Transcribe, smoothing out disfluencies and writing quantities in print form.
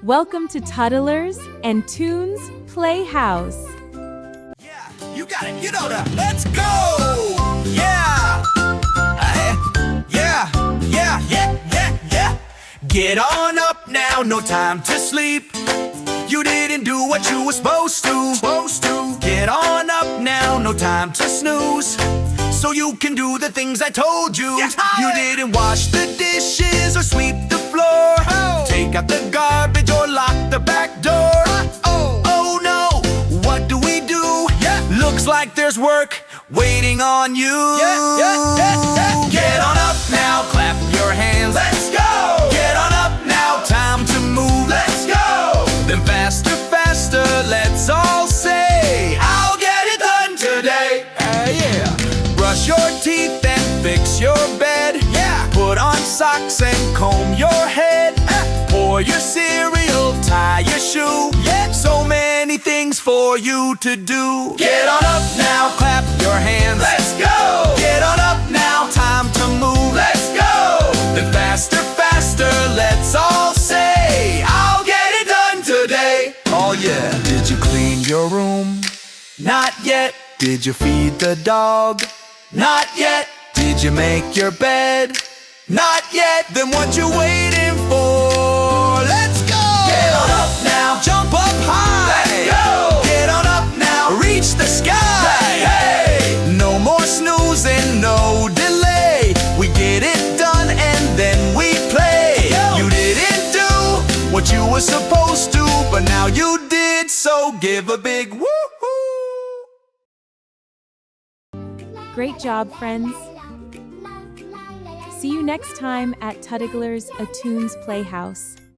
Welcome to Toddlers and Tunes Playhouse. Yeah, you got it, you know that. Let's go! Yeah! Yeah. Get on up now, no time to sleep. You didn't do what you were supposed to. Get on up now, no time to snooze. So you can do the things I told you. You didn't wash the dishes or sweep the floor. Take out the garbage or lock the back door. Oh no, what do we do? Looks like there's work waiting on you. Get on up now, clap your hands. Let's go! Get on up now, time to move. Let's go! Then faster, let's all say, I'll get it done today. Brush your teeth and fix your bed. Put on socks and comb your head. Pour your cereal, tie your shoe. So many things for you to do. Get on up now, clap your hands. Let's go! Get on up now, time to move. Let's go! Then faster, let's all say, I'll get it done today. Oh yeah. Did you clean your room? Not yet. Did you feed the dog? Not yet. Did you make your bed? Not yet. Then what you waiting for? Let's go! Get on up now, jump up high. Let's go! Get on up now, reach the sky. Hey! No more snoozing, no delay. We get it done and then we play. You didn't do what you were supposed to, but now you did, so give a big woo-hoo. Great job, friends. See you next time at Toddlers Tunes Playhouse.